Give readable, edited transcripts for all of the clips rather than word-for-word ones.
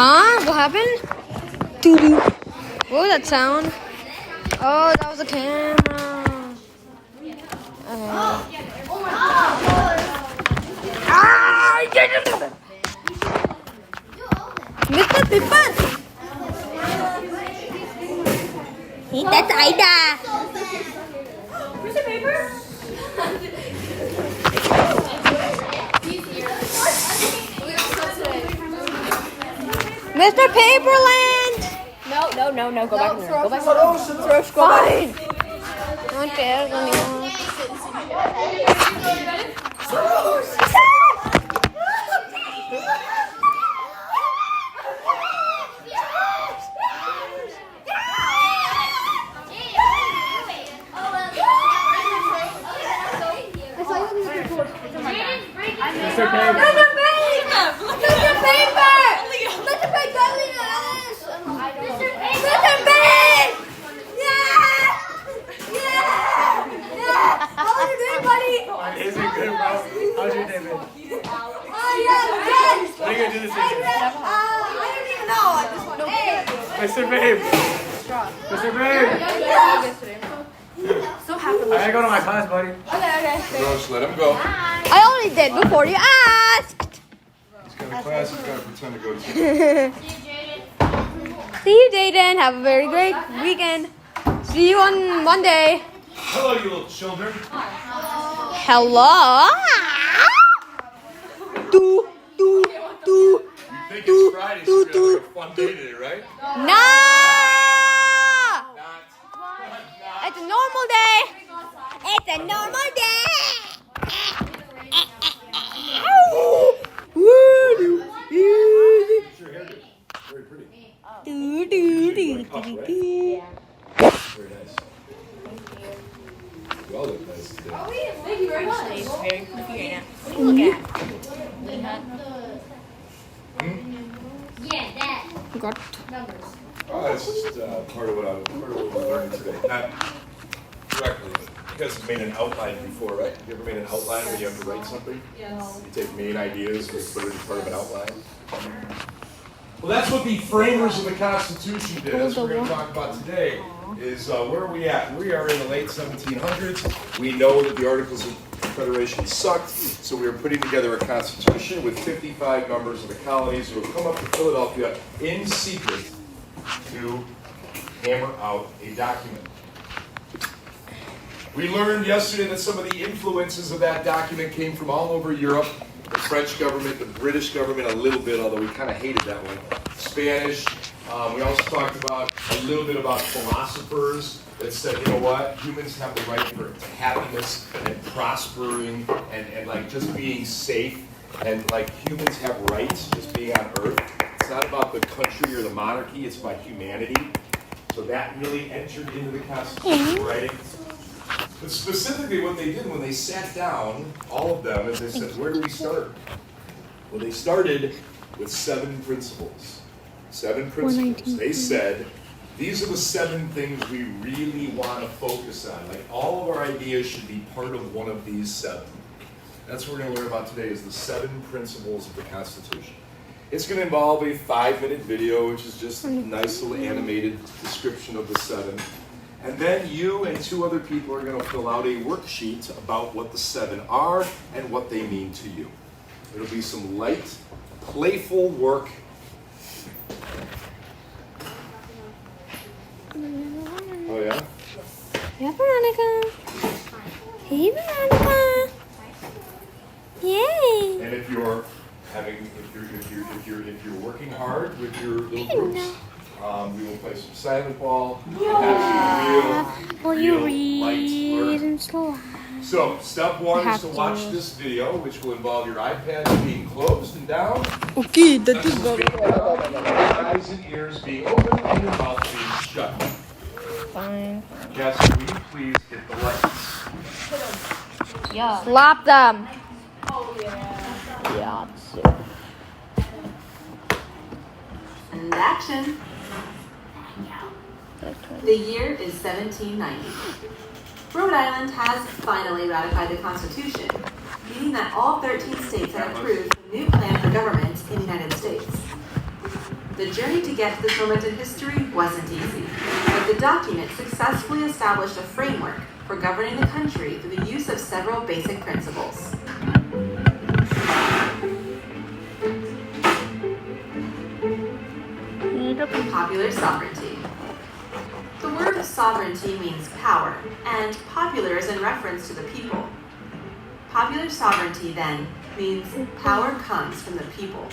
Huh? What happened? Doo-doo. What was that sound? Oh, that was a camera. Mr. Pippin! That's Ida. Where's the paper? Mr. Paperland! No. Go back in there. Go back in Throw Fine. No one cares anymore. Mr. Paper! Is it good, bro? How's your day been? What are you gonna do this evening? Mr. Babe! Mr. Babe! So happy. I gotta go to my class, buddy. Roach, let him go. I already did before you asked. He's got a class he's gotta pretend to go to. See you, Dayton. Have a very great weekend. See you on Monday. Hello, you little children. Hello. Do. You think it's Friday, so we're gonna have a fun day today, right? No. Not. It's a normal day. It's a normal day. What's your hair do? Very pretty. Very nice. You all look nice today. Thank you very much. It's very creepy right now. What are you looking at? Got. Oh, that's just part of what we're learning today. Not directly, but you guys have made an outline before, right? You ever made an outline when you have to write something? Yes. You take main ideas and put it in part of an outline. Well, that's what the framers of the Constitution did. That's what we're going to talk about today. Is where are we at? We are in the late 1700s. We know that the Articles of Confederation sucked, so we are putting together a constitution with 55 members of the colonies who have come up to Philadelphia in secret to hammer out a document. We learned yesterday that some of the influences of that document came from all over Europe. The French government, the British government a little bit, although we kind of hated that one. Spanish. We also talked about a little bit about philosophers that said, you know what, humans have the right for happiness and prospering and like just being safe, and like humans have rights just being on Earth. It's not about the country or the monarchy, it's about humanity. So that really entered into the Constitution writing. But specifically what they did when they sat down, all of them, is they said, where do we start? Well, they started with 7 principles. 7 principles. They said, these are the 7 things we really want to focus on. Like all of our ideas should be part of one of these 7. That's what we're going to learn about today is the 7 principles of the Constitution. It's going to involve a 5-minute video, which is just a nice little animated description of the 7. And then you and 2 other people are going to fill out a worksheet about what the 7 are and what they mean to you. It'll be some light, playful work. Oh yeah? Yeah, Veronica. Hey, Veronica. Yay. And if you're working hard with your little groups, we will play some silent ball. Will you read and slow? So, step 1 is to watch this video, which will involve your iPad being closed and down. Okay, that is Your eyes and ears being open and your mouth being shut. fine. Jess, will you please hit the lights? Yeah. Slap them. Oh, yeah. Yeah. And action. The year is 1790. Rhode Island has finally ratified the Constitution, meaning that all 13 states have approved a new plan for government in the United States. The journey to get to this moment in history wasn't easy, but the document successfully established a framework for governing the country through the use of several basic principles. Popular sovereignty. The word sovereignty means power, and popular is in reference to the people. Popular sovereignty, then, means power comes from the people.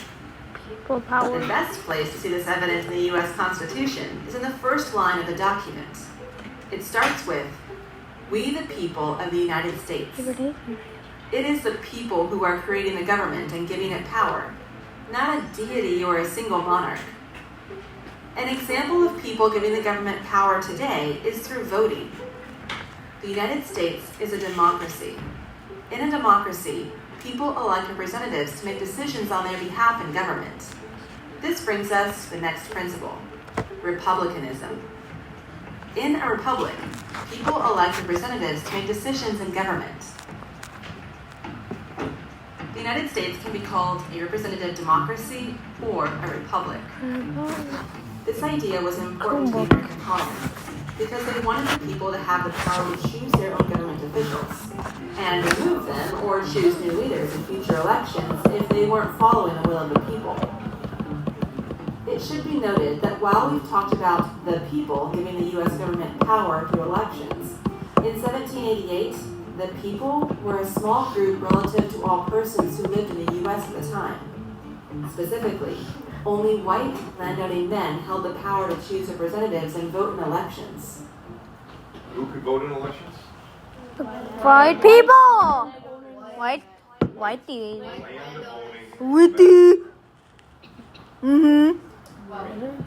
People power. The best place to see this evident in the U.S. Constitution is in the first line of the document. It starts with, "We the people of the United States." It is the people who are creating the government and giving it power, not a deity or a single monarch. An example of people giving the government power today is through voting. The United States is a democracy. In a democracy, people elect representatives to make decisions on their behalf in government. This brings us to the next principle, republicanism. In a republic, people elect representatives to make decisions in government. The United States can be called a representative democracy or a republic. This idea was important to the American colonists because they wanted the people to have the power to choose their own government officials and remove them or choose new leaders in future elections if they weren't following the will of the people. It should be noted that while we've talked about the people giving the U.S. government power through elections, in 1788, the people were a small group relative to all persons who lived in the U.S. at the time. Specifically, only white landowning men held the power to choose representatives and vote in elections. Who could vote in elections? White people. White dude. With you.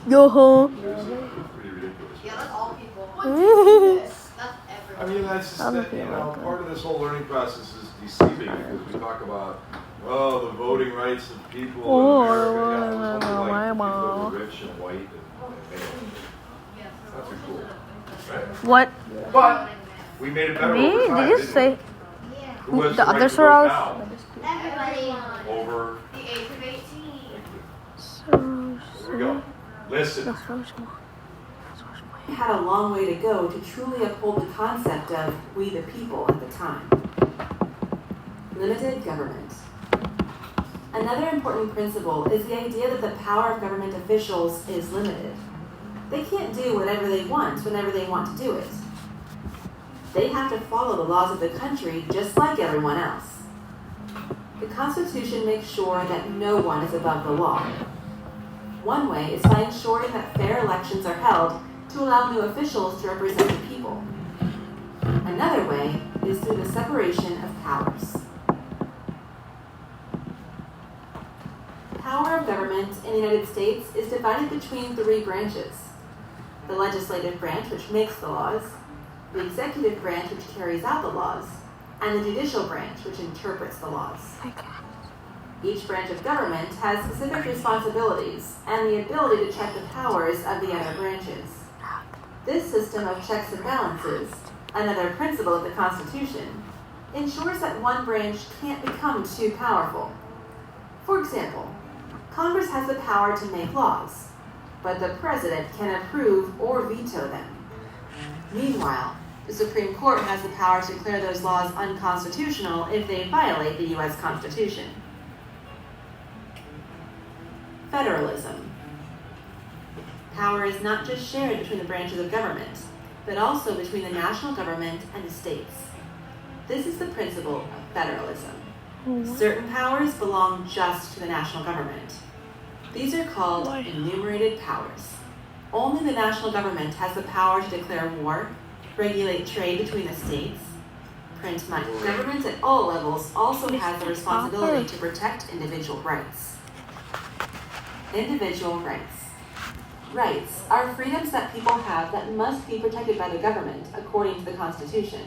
Yo-ho. Pretty ridiculous. Yeah, that's all people. That's I mean, that's just that, part of this whole learning process is deceiving because we talk about, well, the voting rights of people in America. Yeah, it was only like people that were rich and white and male. That's pretty cool, right? What? But we made it better Me? over time, Did you didn't say? we? Who has The right others to were vote all. now? everybody Over. the age of 18. Here we go. Listen. We had a long way to go to truly uphold the concept of we the people at the time. Limited government. Another important principle is the idea that the power of government officials is limited. They can't do whatever they want whenever they want to do it. They have to follow the laws of the country just like everyone else. The Constitution makes sure that no one is above the law. One way is by ensuring that fair elections are held to allow new officials to represent the people. Another way is through the separation of powers. Power of government in the United States is divided between three branches. The legislative branch, which makes the laws, the executive branch, which carries out the laws, and the judicial branch, which interprets the laws. Each branch of government has specific responsibilities and the ability to check the powers of the other branches. This system of checks and balances, another principle of the Constitution, ensures that one branch can't become too powerful. For example, Congress has the power to make laws, but the President can approve or veto them. Meanwhile, the Supreme Court has the power to declare those laws unconstitutional if they violate the U.S. Constitution. Federalism. Power is not just shared between the branches of government, but also between the national government and the states. This is the principle of federalism. Certain powers belong just to the national government. These are called enumerated powers. Only the national government has the power to declare war, regulate trade between the states, print money. Government at all levels also has the responsibility to protect individual rights. Individual rights. Rights are freedoms that people have that must be protected by the government according to the Constitution.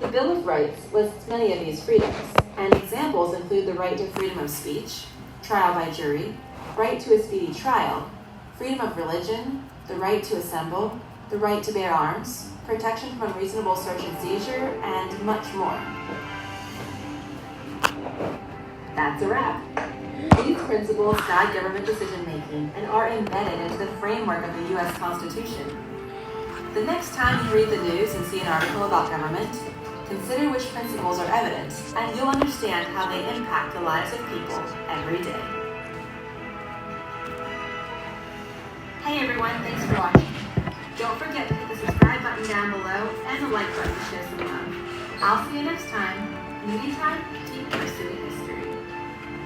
The Bill of Rights lists many of these freedoms, and examples include the right to freedom of speech, trial by jury, right to a speedy trial, freedom of religion, the right to assemble, the right to bear arms, protection from unreasonable search and seizure, and much more. That's a wrap. These principles guide government decision-making and are embedded into the framework of the U.S. Constitution. The next time you read the news and see an article about government, consider which principles are evident, and you'll understand how they impact the lives of people every day. Hey everyone, thanks for watching. Don't forget to hit the subscribe button down below and the like button to show some love. I'll see you next time. In the meantime, keep pursuing history.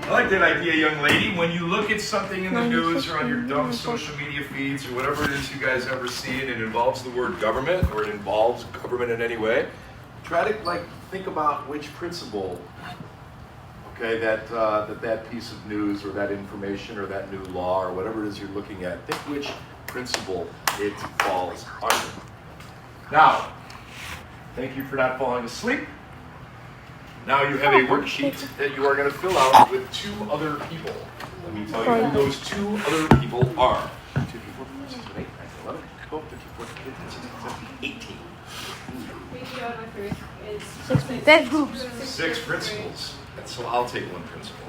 I like that idea, young lady. When you look at something in the news or on your dumb social media feeds or whatever it is you guys ever see and it involves the word government or it involves government in any way, try to think about which principle, okay, that piece of news or that information or that new law or whatever it is you're looking at, think which principle it falls under. Now, thank you for not falling asleep. Now you have a worksheet that you are going to fill out with 2 other people. Let me tell you who those 2 other people are. 2, 3, 4, 5, 6, 7, 8, 9, 11, 12, 13, 14, 15, 16, 17, 18. 6 groups. 6 principles. And so I'll take 1 principle.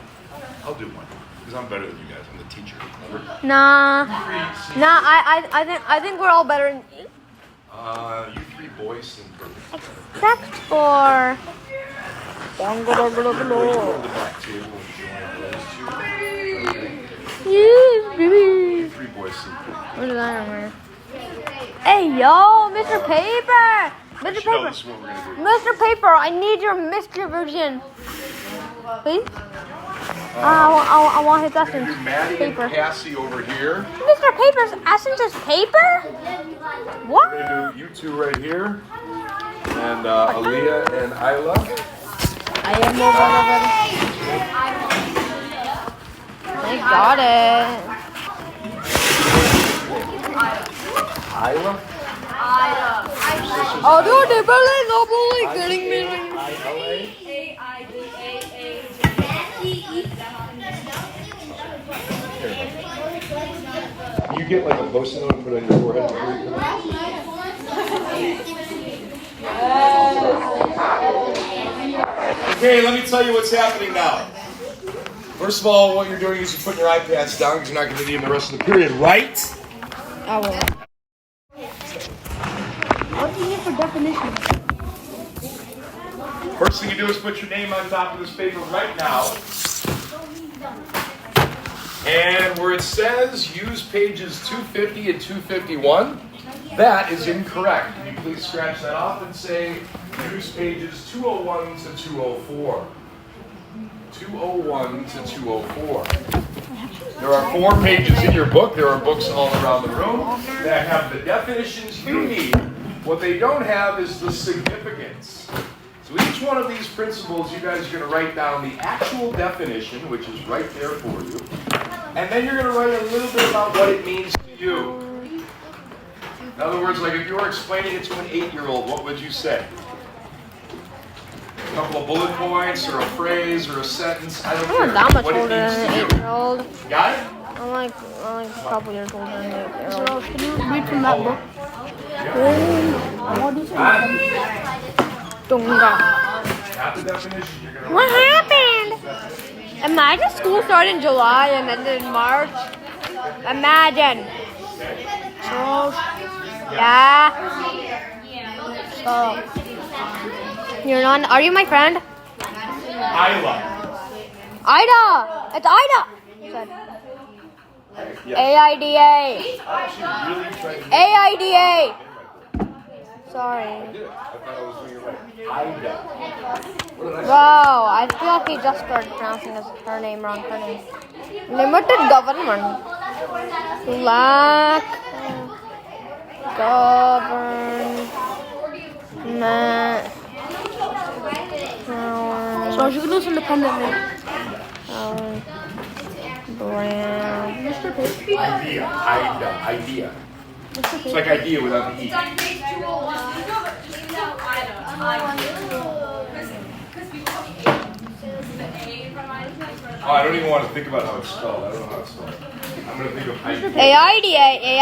I'll do 1 because I'm better than you guys. I'm the teacher. Remember? Nah. I think we're all better than you. You 3 boys seem perfect. Except for. You're going to the back table and join those 2. Yeah, baby. 3 boys seem perfect. What did I remember? Hey, yo, Mr. Paper! Mr. Know Paper! this is what we're going to do. Mr. Paper, I need your Mr. Version. Please? I want his We're going to essence. do Maddie Paper. and Cassie over here. Mr. Paper's essence is paper? What? We're going to do you 2 right here. And Aaliyah and Isla. I am more I got it. Isla? Oh, dude, they barely not bully getting me. You get like a post-it note and put it on your forehead before you come out? Okay, let me tell you what's happening now. First of all, what you're doing is you're putting your iPads down because you're not going to need them the rest of the period, right? I will. What do you need for definition? First thing you do is put your name on top of this paper right now. And where it says use pages 250 and 251, that is incorrect. Can you please scratch that off and say use pages 201 to 204. 201 to 204. There are 4 pages in your book. There are books all around the room that have the definitions you need. What they don't have is the significance. So each one of these principles, you guys are going to write down the actual definition, which is right there for you. And then you're going to write a little bit about what it means to you. In other words, like if you were explaining it to an 8-year-old, what would you say? A couple of bullet points, or a phrase, or a sentence. I don't care. I'm not that much What it older means than to an you. 8-year-old. Got it? I'm like a couple years older than an 8-year-old. Can you read from that book? Got the definition. You're gonna What write happened? Imagine school started in July and ended in March. Imagine. So, yeah. So, you're not. Are you my friend? Isla. Ida. It's Ida. Yes. AIDA. I actually really tried to AIDA. Sorry. I did. I thought I was doing it right. Ida. What did I say? Wow, I feel like he just started pronouncing her name wrong. Her name. Limited government. Lack government. So you can do this independently. Brand. Mr. Paper. Idea. Ida. Idea. It's like idea without the E. Oh, I don't even want to think about how it's spelled. I don't know how it's spelled. I'm going to think of idea.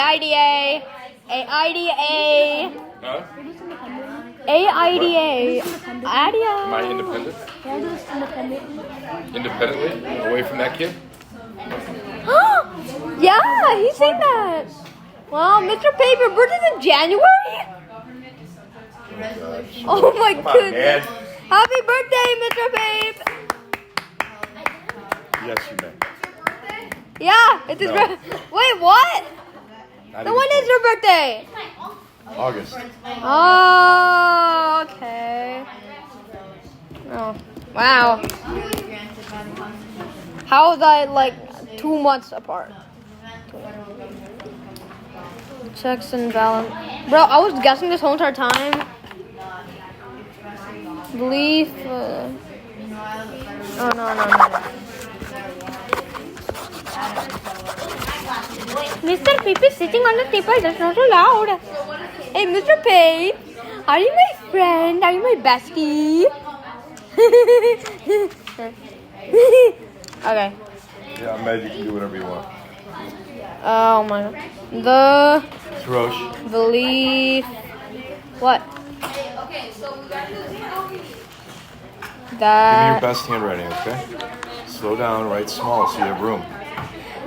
AIDA. AIDA. Huh? AIDA. Am I AIDA. independent? Can I do this independently? Independently? Away from that kid? Yeah, Yeah, he's saying that. Well, Mr. Paper, birthday's in January? Oh my goodness. Happy birthday, Mr. Pape. Yes, you may. Yeah, it's his birthday. Wait, what? Then when is your birthday? August. Oh, okay. Oh, wow. How is that like 2 months apart? Checks and balance. Bro, I was guessing this whole entire time. Belief. Oh, no. Mr. Peep is sitting on the table. That's not so loud. Hey, Mr. Peep. Are you my friend? Are you my bestie? Okay. Yeah, I'm mad you can do whatever you want. Oh my god. The Throsh. belief. What? Okay, so we got to do Give me your That. best handwriting, okay? Slow down, write small so you have room.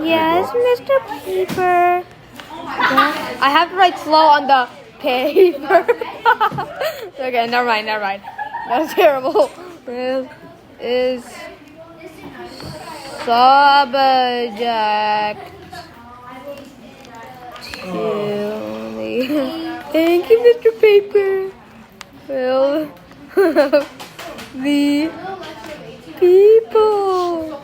Yes, Mr. Paper. I have to write slow on the paper. Okay, never mind. That was terrible. Is subject to the. Thank you, Mr. Paper. Will the people.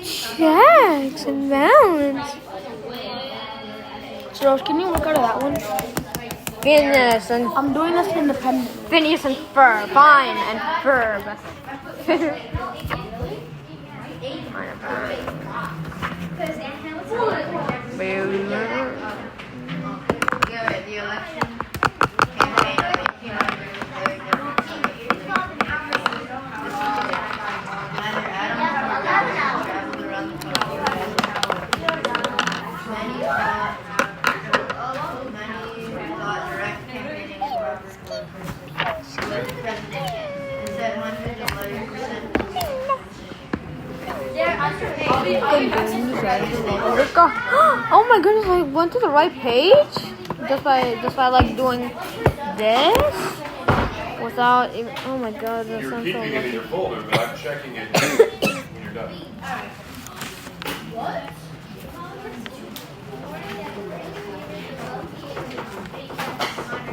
Checks and balance. Rose, can you look out of that one? Phineas and I'm doing this independently. Phineas and Ferb. Fine and Ferb. Oh my goodness! I went to the right page just by like doing this without even. Oh my god! That You're sounds so keeping it in lucky. your folder, but I'm checking it when you're done.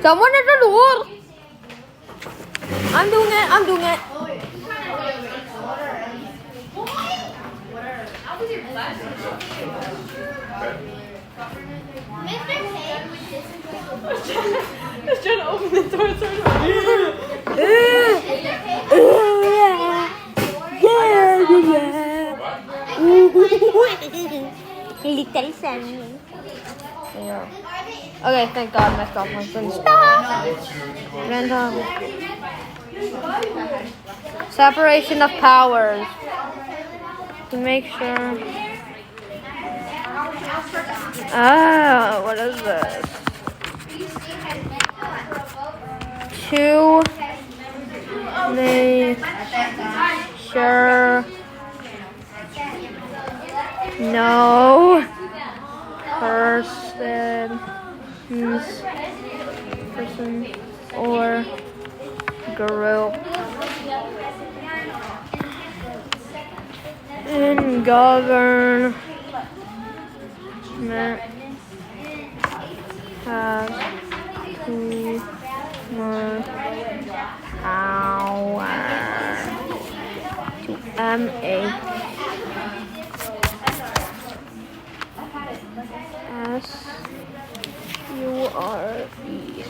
Someone at the door. I'm doing it. Just trying to open the door. Little Sammy. Yeah. Okay, thank God my stop has been stopped. Random. Separation of powers. To make sure. Ah, what is this? To make sure no person or group in government has too much power to S-U-R-E.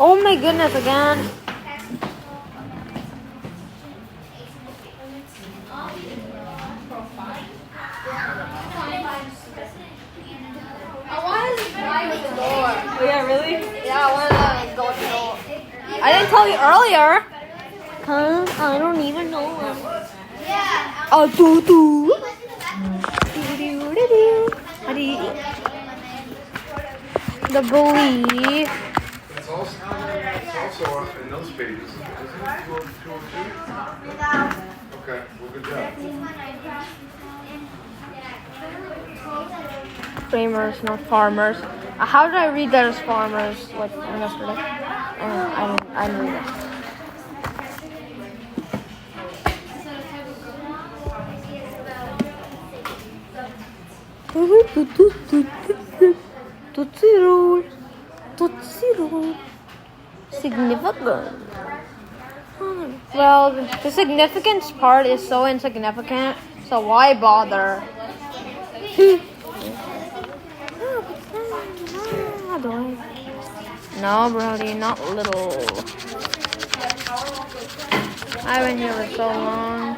Oh my goodness, again. Oh yeah, really? Yeah, I want to I didn't tell you earlier. Huh? I don't even know. Oh, do. The bully. It's also in those pages. Isn't it 202? Okay, well, good job. Framers, not farmers. How did I read that as farmers? Like yesterday. I didn't read it. Tootsie roll. Significant. Well, the significance part is so insignificant, so why bother? No, Brody, not little. I've been here for so long.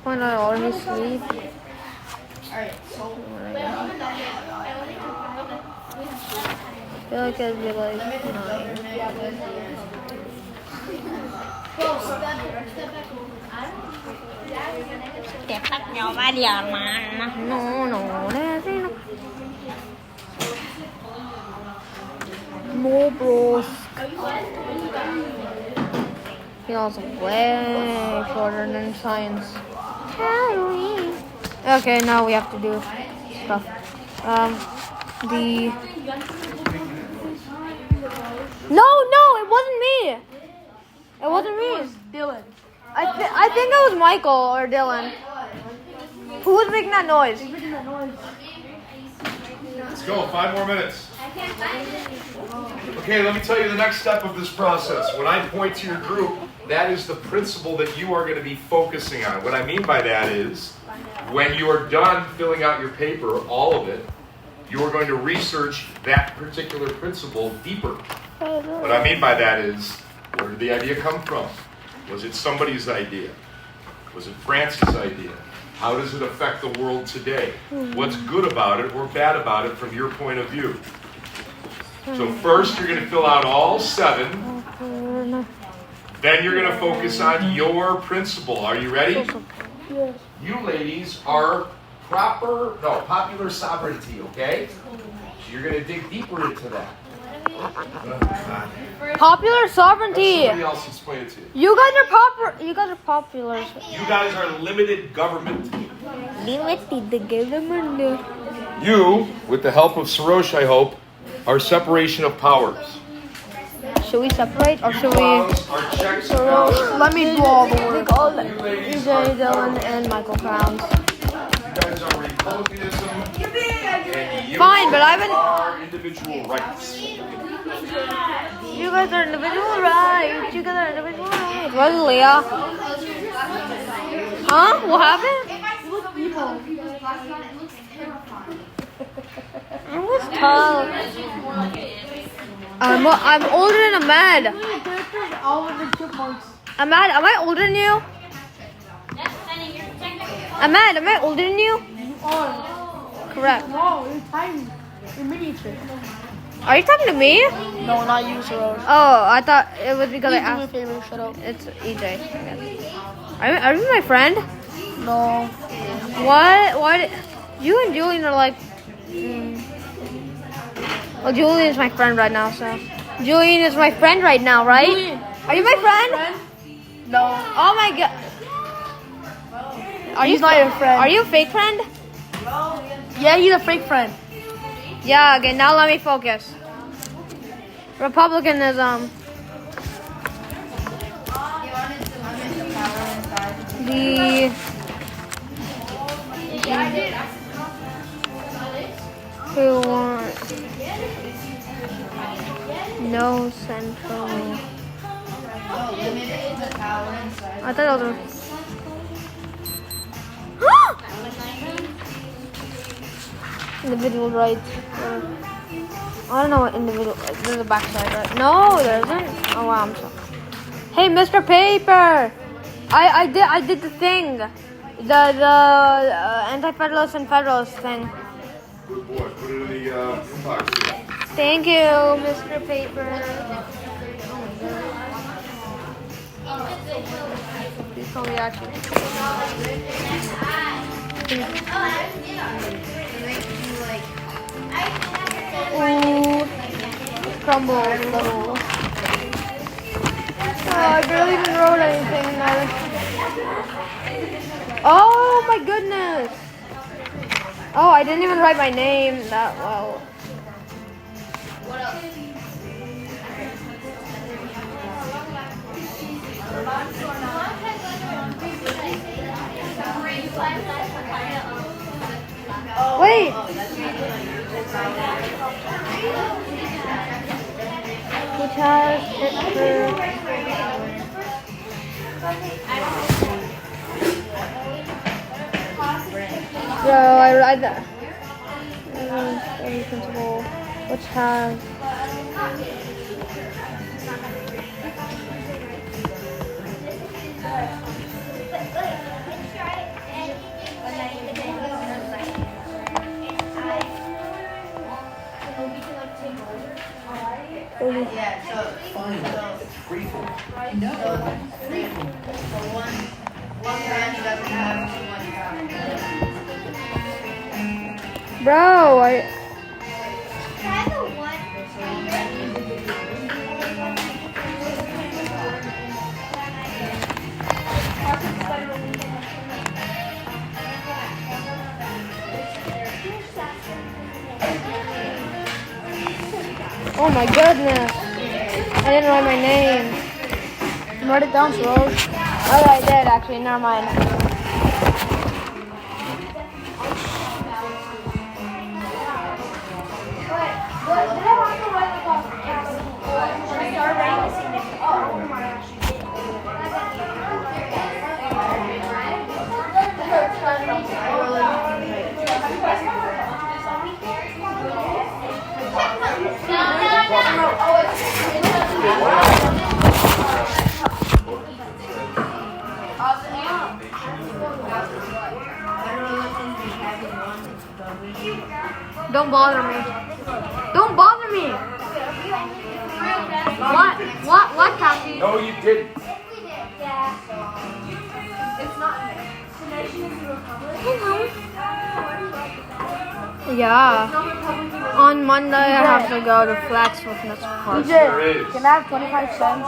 Why not already sleep? I feel like it'd be like 9. No, no, bros. Feels way shorter than science. Okay, now we have to do stuff. No, it wasn't me. It wasn't me. Dylan. I think it was Michael or Dylan. Who was making that noise? Let's go, 5 more minutes. Okay, let me tell you the next step of this process. When I point to your group, that is the principle that you are going to be focusing on. What I mean by that is, when you are done filling out your paper, all of it, you are going to research that particular principle deeper. What I mean by that is, where did the idea come from? Was it somebody's idea? Was it France's idea? How does it affect the world today? What's good about it or bad about it from your point of view? So first you're going to fill out all 7. Then you're going to focus on your principle. Are you ready? Yes. You ladies are popular sovereignty, okay? So you're going to dig deeper into that. Popular sovereignty. Somebody else explain it to you. You guys are popular. You guys are limited government. Limited government. You, with the help of Soros, I hope, are separation of powers. Should we separate or should we? Clowns are checks and balances. Let me do all the work. EJ, Dylan, and Michael Crowns. You guys are republicanism. And you Fine, but I've been. are individual rights. You guys are individual rights. What is Leah? Huh? What happened? I was tall. I'm older than Ahmed. Ahmed, am I older than you? Ahmed, am I older than you? You are. Correct. No, you're tiny. You're miniature. Are you talking to me? No, not you, Saroj. Oh, I thought it was because I Please do me a asked. favor, shut up. It's EJ. Are you my friend? No. What? Why? You and Julian are like. Well, Julian is my friend right now, so. Julian is my friend right now, right? Julian, Are you my friend? No. Oh my god. He's not your friend. Are you a fake friend? Yeah, he's a fake friend. Yeah, okay, now let me focus. Republicanism. Who wants no central? I thought it was. Individual rights. I don't know what individual. There's a backside, right? No, there isn't. Oh wow, I'm sorry. Hey, Mr. Paper, I did the thing, the anti-federalist and federalist thing. Good boy. Put it in the inbox here. Thank you, Mr. Paper. Please tell me actually. Ooh, crumbled a little. I barely even wrote anything there. Oh my goodness! Oh, I didn't even write my name that well. Wait! Which has picture? So I read that. Principal, which has Fine. It's free form. bro, oh my goodness. I didn't write my name. Write it down, Rose. Oh, I did actually, never mind. Don't bother me. Don't bother me. What, Cassie? No, you didn't. Yeah. On Monday, I have to go to Flagsmith Park. There is. Can I have 25 cents?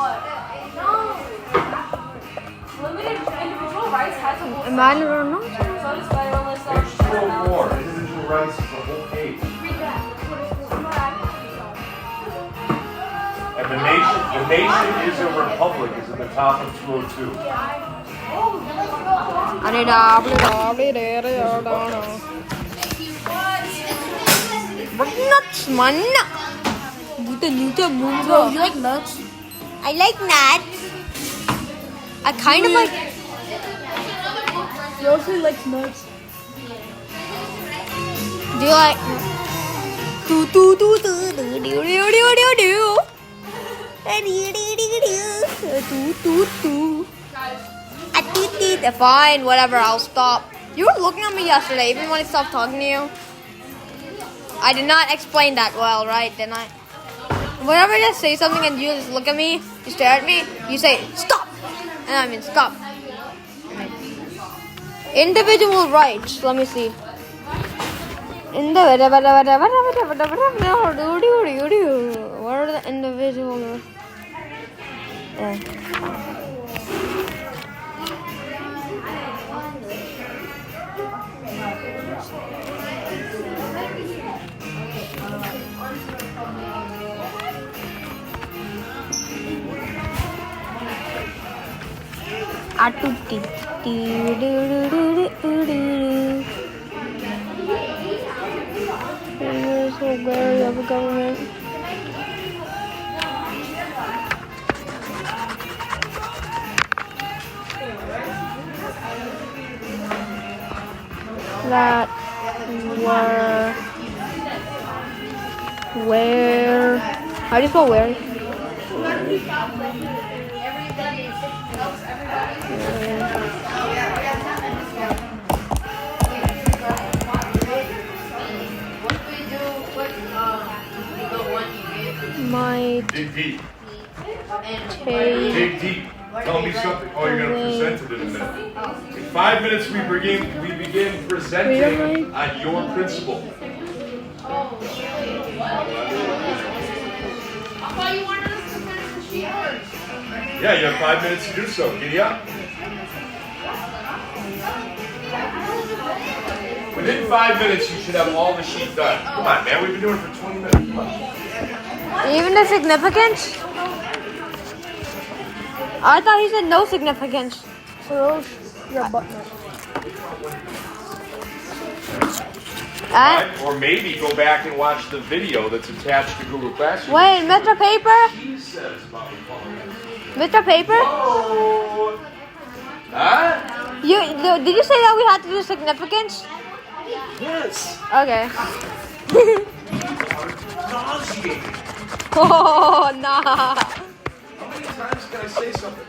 Limited individual rights has a whole Am I or not? so does Federalist There's 4 more. Individual rights is the whole page. And the nation is a republic is at the top of 202. Nuts, man. Bro, you like nuts? I like nuts. I kind of like. You also like nuts. Do you like? Do do do do do do do do do. Fine, whatever, I'll stop. You were looking at me yesterday, even when I stopped talking to you. I did not explain that well, right? Didn't I? Whenever I just say something and you just look at me, you stare at me, you say, stop! And I mean, stop. Individual rights, let me see. What are the individual? Atutti. So wary of the government. That where how do you spell where? What do we do? might Dig deep. take. Dig deep. Tell me something. Oh, you're gonna present it in a minute. In 5 minutes, we begin presenting on your principle. Yeah, you have 5 minutes to do so. Giddy up. Within 5 minutes, you should have all the sheet done. Come on, man. We've been doing it for 20 minutes. Come on. Even the significance? I thought he said no significance. Your butt. Or maybe go back and watch the video that's attached to Google Classroom. Wait, Mr. Paper? Mr. Paper? Oh. Huh? Did you say that we had to do significance? Yes. Okay. Nauseating. Oh, nah. How many times can I say something?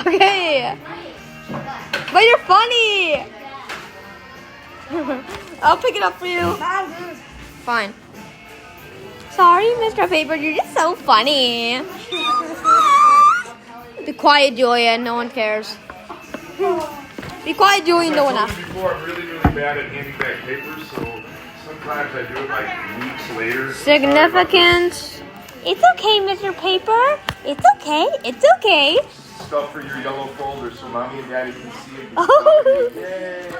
Okay. But you're funny. I'll pick it up for you. Fine. Sorry, Mr. Paper, you're just so funny. Be quiet, Julia. No one cares. Be quiet, Julia. No one I asks. told you before, I'm really bad at handing back papers, so sometimes I do it like weeks later. Significance. It's okay, Mr. Paper. It's okay. It's okay. Stuff for your yellow folder so mommy and daddy can see it. Oh. Yay!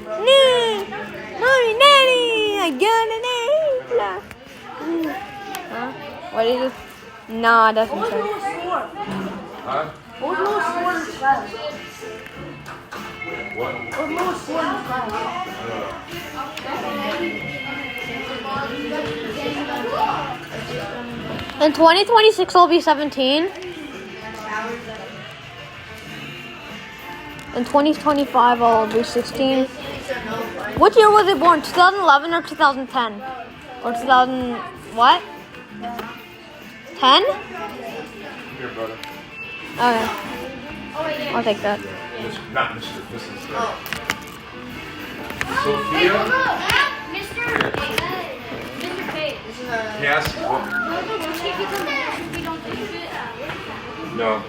No. No. Mommy, daddy, I got an A. Huh? What is it? Nah, that's not true. Huh? What was Lewis scored in class? What? What was Lewis scored in class? In 2026, I'll be 17. In 2025, I'll be 16. What year was it born? 2011 or 2010? Or 2000 what? 10? Here, brother. Okay. I'll take that. Not Mr. Mrs. Sophia? Mr. Pate. Yes. What? No.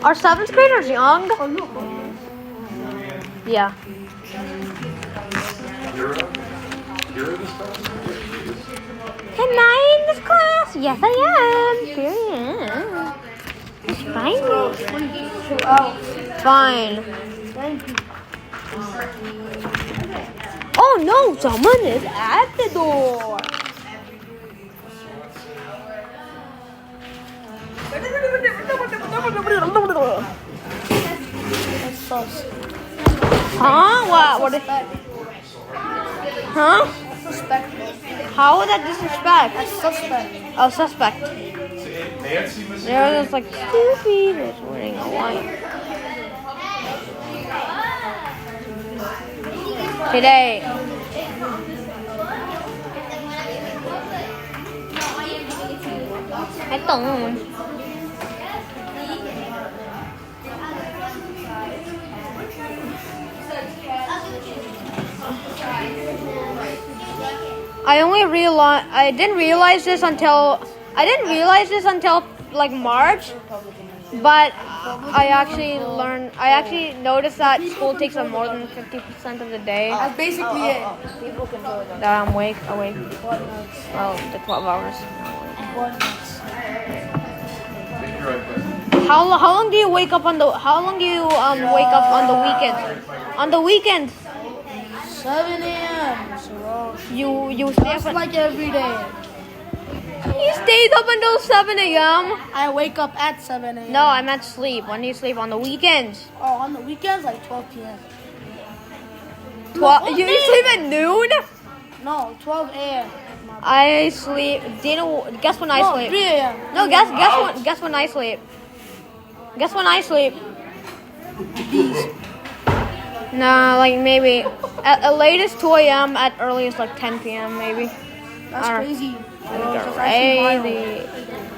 Are 7th graders young? Yeah. You're in this class? Am I in this class? Yes, I am. Period. It's fine. Fine. Oh no, someone is at the door. Huh? What is that? Huh? How is that disrespect? Suspect. Oh, suspect. Nancy, Mrs. They're just like stupid. Just wearing a white. Today. I don't. I didn't realize this until like March, but I actually noticed that school takes up more than 50% of the day. That's basically it. That I'm awake. Well, the 12 hours. How long do you wake up on the weekends? On the weekends, 7 a.m. you stay Just up. like every day. He stays up until 7 a.m. I wake up at 7 a.m. No, I meant sleep. When do you sleep on the weekends? Oh, on the weekends, like 12 p.m. 12. You sleep at noon? No, 12 a.m. I sleep. Dana, guess when I No, sleep? 3 a.m. No, guess when I sleep? Guess when I sleep? No, like maybe at latest 2 a.m. At earliest like 10 p.m. maybe. That's Alright. crazy. That's actually Crazy.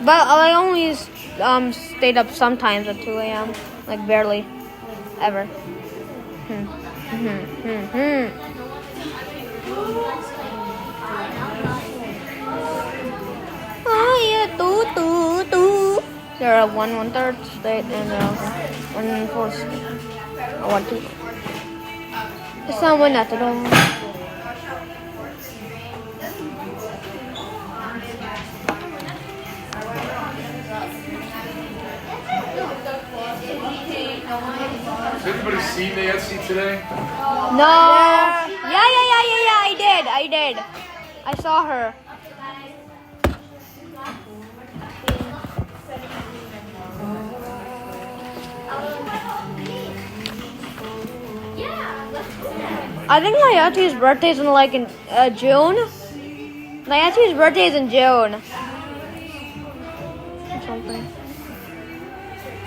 But I only stayed up sometimes at 2 a.m. Like barely, ever. Oh yeah, do. There are 1/3 state and 1/4 or 1/2. Someone at the door. Has anybody seen Nancy today? No. Yeah. I did. I saw her. I think Nayachi's birthday is in June. Nayachi's birthday is in June. Or something.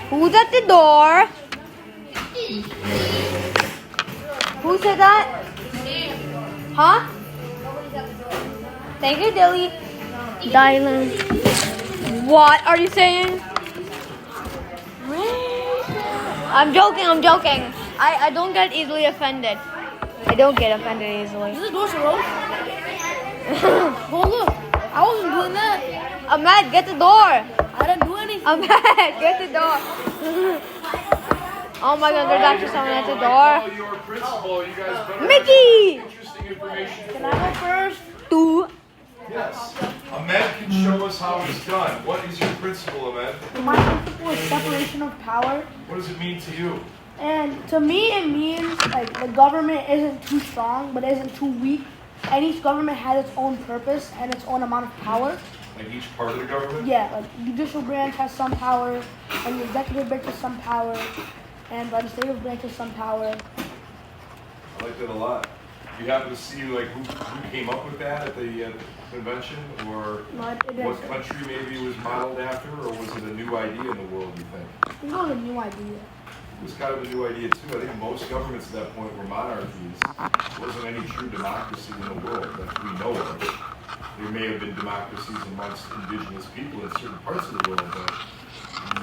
Who's at the door? Who said that? Huh? Thank you, Dilly. Dylan. What are you saying? I'm joking. I don't get easily offended. I don't get offended easily. Is the door so low? Go look. I wasn't doing that. Ahmed, get the door. I didn't do anything. Ahmed, get the door. Oh my God, there's actually someone at the door. Call your principal. You guys better Mickey! have interesting information. Can I go first? Two. Yes. Ahmed can show us how it's done. What is your principle, Ahmed? My principle is separation of power. What does it mean to you? And to me, it means like the government isn't too strong, but isn't too weak. And each government has its own purpose and its own amount of power. Like each part of the government? Yeah, like the judicial branch has some power, and the executive branch has some power, and the legislative branch has some power. I like that a lot. You happen to see like who came up with that at the convention, or No, what country maybe it was modeled after, or was it a new idea in the world, you think? I think it was a new idea. It was kind of a new idea too. I think most governments at that point were monarchies. There wasn't any true democracy in the world that we know of. There may have been democracies amongst indigenous people in certain parts of the world, but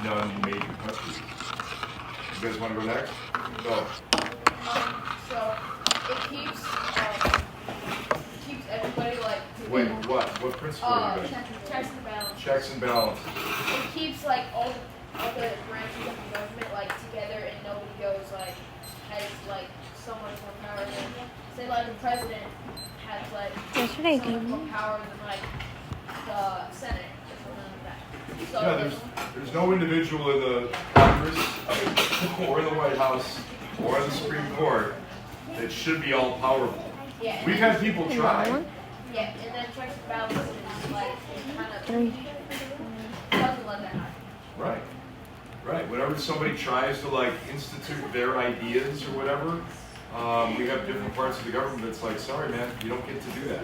none in major countries. You guys want to go next? Go. So it keeps everybody like Wait, what? What principle are you guys? checks and balances. Checks and balances. It keeps like all the branches of the government like together, and nobody goes like has like so much more power than say like the president has like Yesterday, so much more power than like the Senate or something like that. So Yeah, there's no individual in the Congress or in the White House or in the Supreme Court that should be all powerful. yeah, and We've then, had people try. yeah, and then checks and balances like it kind of doesn't let that happen. Right. Right. Whenever somebody tries to like institute their ideas or whatever, we have different parts of the government that's like, sorry man, you don't get to do that.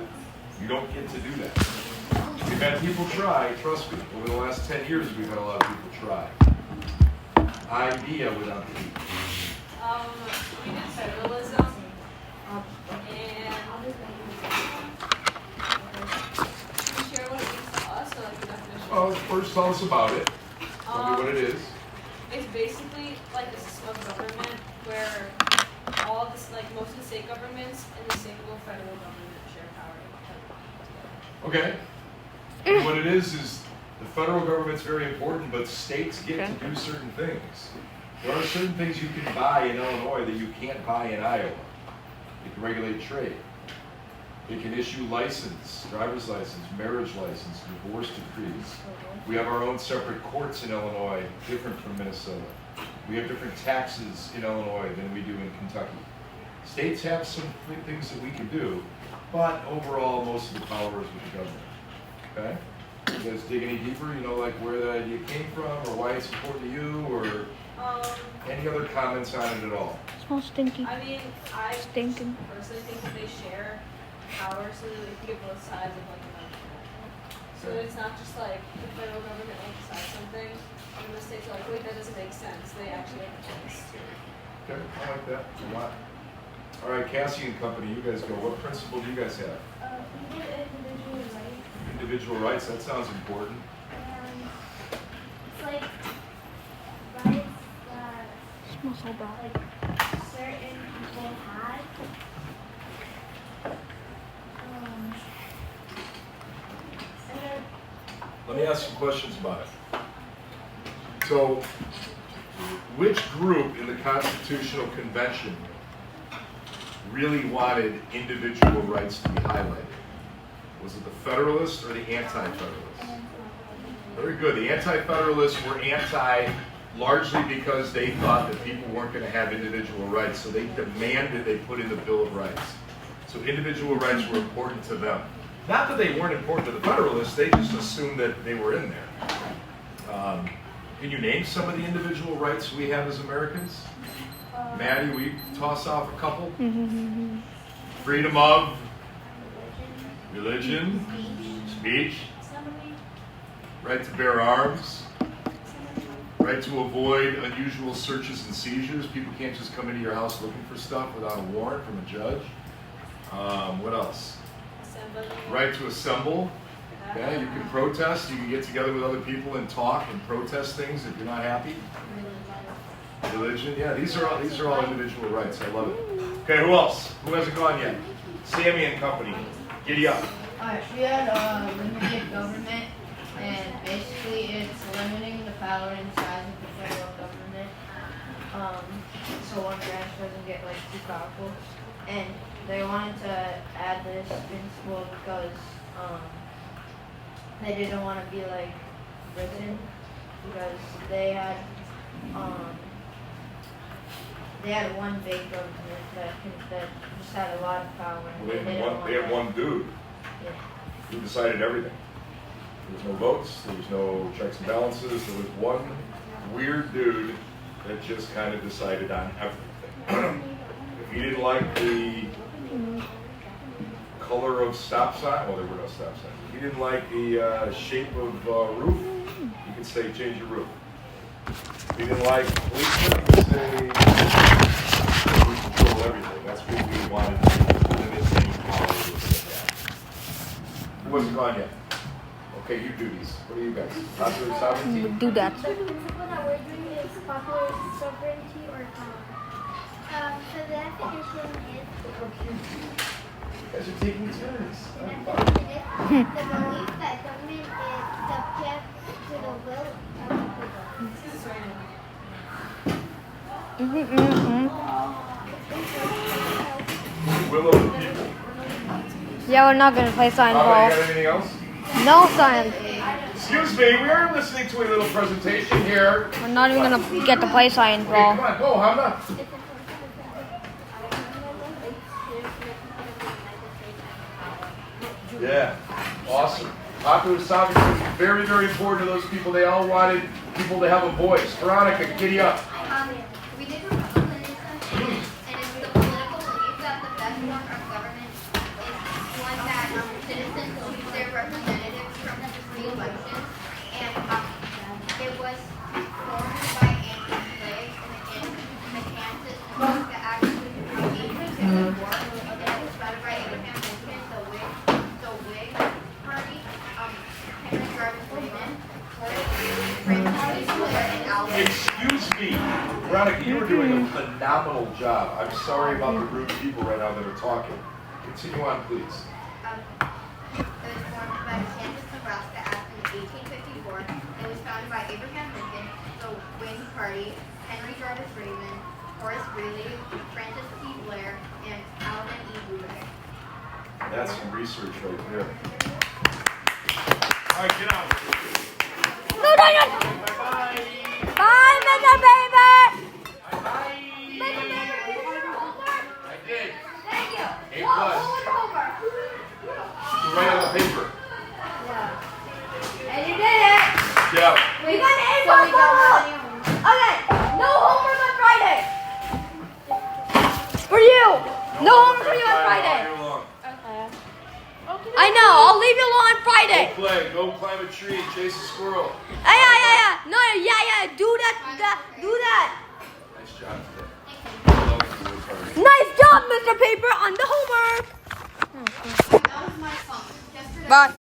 You don't get to do that. We've had people try, trust me, over the last 10 years we've had a lot of people try. Idea without the people. We did federalism, and can you share what it means to us, or like the definition? Well, first tell us about it. Tell me what it is. It's basically like a system of government where all this, like most of the state governments and the single federal government share power. Okay. And what it is the federal government's very important, but states get to do certain things. There are certain things you can buy in Illinois that you can't buy in Iowa. They can regulate trade. They can issue license, driver's license, marriage license, divorce decrees. We have our own separate courts in Illinois, different from Minnesota. We have different taxes in Illinois than we do in Kentucky. States have some things that we can do, but overall, most of the power is with the government. Okay? You guys dig any deeper? You know, like where that idea came from, or why it's important to you, or any other comments on it at all? Smells stinky. I mean, I Stinking. personally think that they share power so that they can get both sides of like an argument. So that it's not just like the federal government like decides something, and the states are like, wait, that doesn't make sense. They actually have a choice. Okay, I like that a lot. All right, Cassie and company, you guys go. What principle do you guys have? We did individual rights. Individual rights, that sounds important. And it's like rights that Smells so bad. like certain people had. And then Let me ask some questions about it. So, which group in the Constitutional Convention really wanted individual rights to be highlighted? Was it the Federalists or the Anti-Federalists? Very good. The Anti-Federalists were anti largely because they thought that people weren't going to have individual rights, so they demanded they put in the Bill of Rights. So individual rights were important to them. Not that they weren't important to the Federalists, they just assumed that they were in there. Can you name some of the individual rights we have as Americans? Maddie, will you toss off a couple? Freedom of religion, speech, right to bear arms, right to avoid unusual searches and seizures. People can't just come into your house looking for stuff without a warrant from a judge. What else? Right to assemble. Yeah, you can protest. You can get together with other people and talk and protest things if you're not happy. Religion. Yeah, these are all individual rights. I love it. Okay, who else? Who hasn't gone yet? Sammy and company. Giddy up. Alright, we had limited government, and basically it's limiting the power and size of the federal government, so one branch doesn't get like too powerful. And they wanted to add this in school because they didn't want to be like Britain, because they had one big government that just had a lot of power. Well, they had one dude who decided everything. There was no votes, there was no checks and balances, there was one weird dude that just kind of decided on everything. If you didn't like the color of stop sign, well, there were no stop signs. If you didn't like the shape of roof, you could say change your roof. If you didn't like policemen, you could say we control everything. That's what we wanted to limit any power to that. Who wasn't gone yet? Okay, you do these. What are you guys? Popular sovereignty? Do that. the principle that we're doing is popular sovereignty or power. So the definition is You guys are taking turns. the definition is the belief that government is subject to the will of the Will of the people. Yeah, we're not gonna play science You got ball. anything else? No science. Excuse me, we are listening to a little presentation here. We're not even gonna get to play science Hey, ball. come on, go, how not? Yeah, awesome. Popular sovereignty is very, very important to those people. They all wanted people to have a voice. Veronica, giddy up. We did republicanism, and it's the political belief that the best form of government is one that citizens choose their representatives from the free elections, and it was formed by anti-slaves in the Kansas Nebraska Act of 1854, and it was founded by Abraham Lincoln, the Whig Party, Henry Garden Freeman, Francis Blair, and Albert. Excuse me. Veronica, you were doing a phenomenal job. I'm sorry about the rude people right now that are talking. Continue on, please. It was formed by the Kansas Nebraska Act in 1854. It was founded by Abraham Lincoln, the Whig Party, Henry Garden Freeman, Horace Greeley, Francis P. Blair, and Alvin E. Brubeck. That's some research right there. All right, get out. No, no, no. Bye-bye. Bye, Mr. Baby. Bye-bye. I did. Thank you. A plus. You write on the paper. And you did it. Yeah. We got an A plus homework. Okay, no homework on Friday. For you. No homework for you on Friday. I know. I'll leave you alone on Friday. Go play. Go climb a tree and chase a squirrel. Yeah. No, yeah. Do that. Nice job today. Nice job, Mr. paper on the homework. That was my song. Yesterday. Bye.